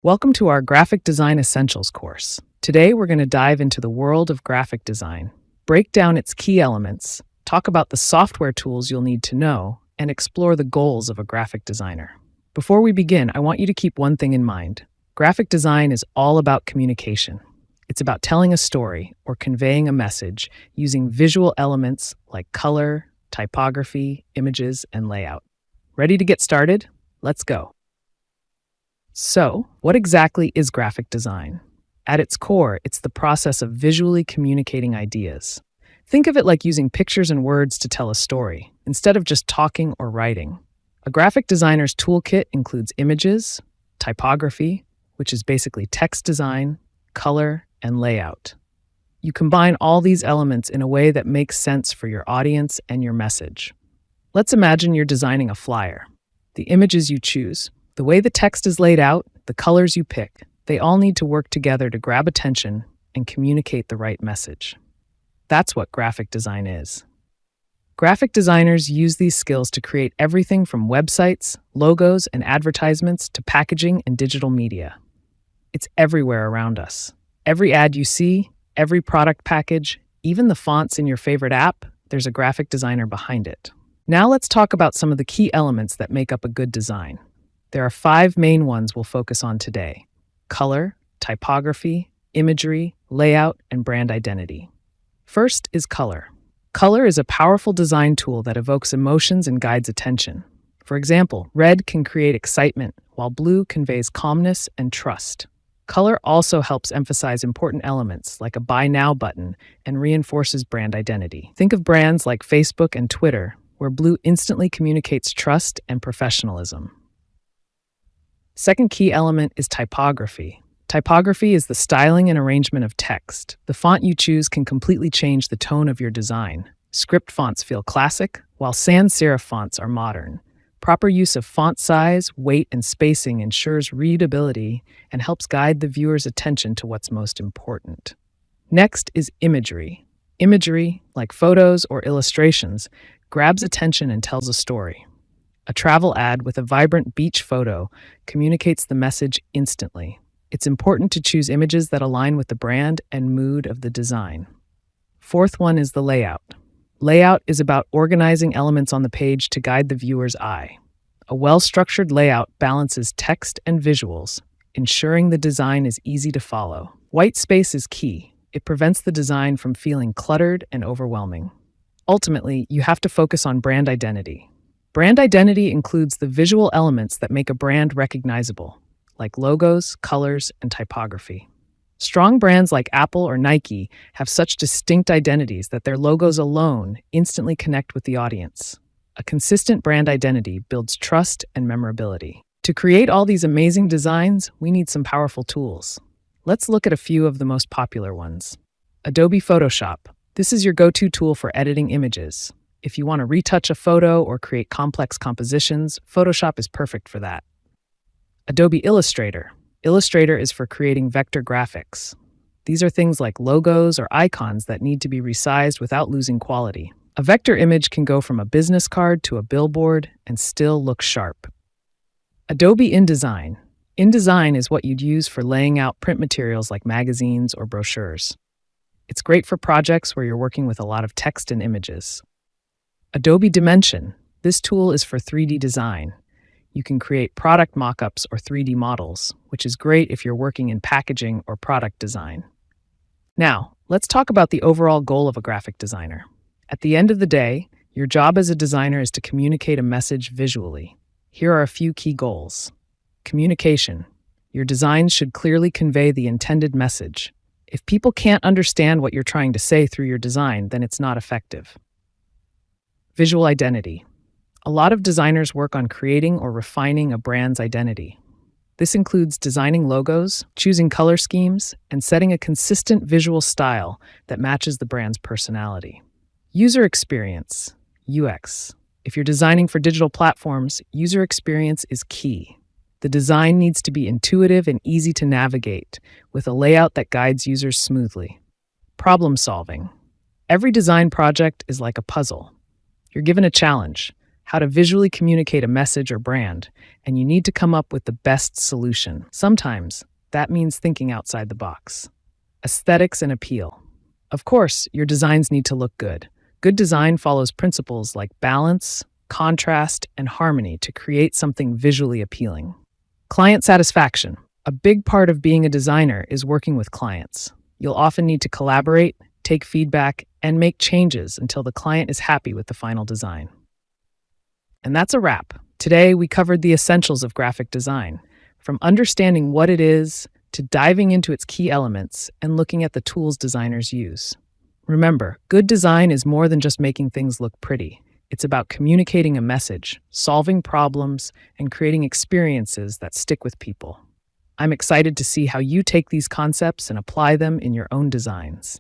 Welcome to our Graphic Design Essentials course. Today, we're going to dive into the world of graphic design, break down its key elements, talk about the software tools you'll need to know, and explore the goals of a graphic designer. Before we begin, I want you to keep one thing in mind. Graphic design is all about communication. It's about telling a story or conveying a message using visual elements like color, typography, images, and layout. Ready to get started? Let's go. So, what exactly is graphic design? At its core, it's the process of visually communicating ideas. Think of it like using pictures and words to tell a story, instead of just talking or writing. A graphic designer's toolkit includes images, typography, which is basically text design, color, and layout. You combine all these elements in a way that makes sense for your audience and your message. Let's imagine you're designing a flyer. The images you choose, the way the text is laid out, the colors you pick, they all need to work together to grab attention and communicate the right message. That's what graphic design is. Graphic designers use these skills to create everything from websites, logos, and advertisements to packaging and digital media. It's everywhere around us. Every ad you see, every product package, even the fonts in your favorite app, there's a graphic designer behind it. Now let's talk about some of the key elements that make up a good design. There are 5 main ones we'll focus on today: color, typography, imagery, layout, and brand identity. First is color. Color is a powerful design tool that evokes emotions and guides attention. For example, red can create excitement, while blue conveys calmness and trust. Color also helps emphasize important elements like a Buy Now button and reinforces brand identity. Think of brands like Facebook and Twitter, where blue instantly communicates trust and professionalism. Second key element is typography. Typography is the styling and arrangement of text. The font you choose can completely change the tone of your design. Script fonts feel classic, while sans serif fonts are modern. Proper use of font size, weight, and spacing ensures readability and helps guide the viewer's attention to what's most important. Next is imagery. Imagery, like photos or illustrations, grabs attention and tells a story. A travel ad with a vibrant beach photo communicates the message instantly. It's important to choose images that align with the brand and mood of the design. Fourth one is the layout. Layout is about organizing elements on the page to guide the viewer's eye. A well-structured layout balances text and visuals, ensuring the design is easy to follow. White space is key. It prevents the design from feeling cluttered and overwhelming. Ultimately, you have to focus on brand identity. Brand identity includes the visual elements that make a brand recognizable, like logos, colors, and typography. Strong brands like Apple or Nike have such distinct identities that their logos alone instantly connect with the audience. A consistent brand identity builds trust and memorability. To create all these amazing designs, we need some powerful tools. Let's look at a few of the most popular ones. Adobe Photoshop. This is your go-to tool for editing images. If you want to retouch a photo or create complex compositions, Photoshop is perfect for that. Adobe Illustrator. Illustrator is for creating vector graphics. These are things like logos or icons that need to be resized without losing quality. A vector image can go from a business card to a billboard and still look sharp. Adobe InDesign. InDesign is what you'd use for laying out print materials like magazines or brochures. It's great for projects where you're working with a lot of text and images. Adobe Dimension. This tool is for 3D design. You can create product mockups or 3D models, which is great if you're working in packaging or product design. Now, let's talk about the overall goal of a graphic designer. At the end of the day, your job as a designer is to communicate a message visually. Here are a few key goals. Communication. Your designs should clearly convey the intended message. If people can't understand what you're trying to say through your design, then it's not effective. Visual identity. A lot of designers work on creating or refining a brand's identity. This includes designing logos, choosing color schemes, and setting a consistent visual style that matches the brand's personality. User experience, UX. If you're designing for digital platforms, user experience is key. The design needs to be intuitive and easy to navigate, with a layout that guides users smoothly. Problem solving. Every design project is like a puzzle. You're given a challenge. how to visually communicate a message or brand, and you need to come up with the best solution. Sometimes that means thinking outside the box. Aesthetics and appeal. Of course, your designs need to look good. Good design follows principles like balance, contrast, and harmony to create something visually appealing. Client satisfaction. A big part of being a designer is working with clients. You'll often need to collaborate, take feedback, and make changes until the client is happy with the final design. And that's a wrap. Today, we covered the essentials of graphic design, from understanding what it is to diving into its key elements and looking at the tools designers use. Remember, good design is more than just making things look pretty. It's about communicating a message, solving problems, and creating experiences that stick with people. I'm excited to see how you take these concepts and apply them in your own designs.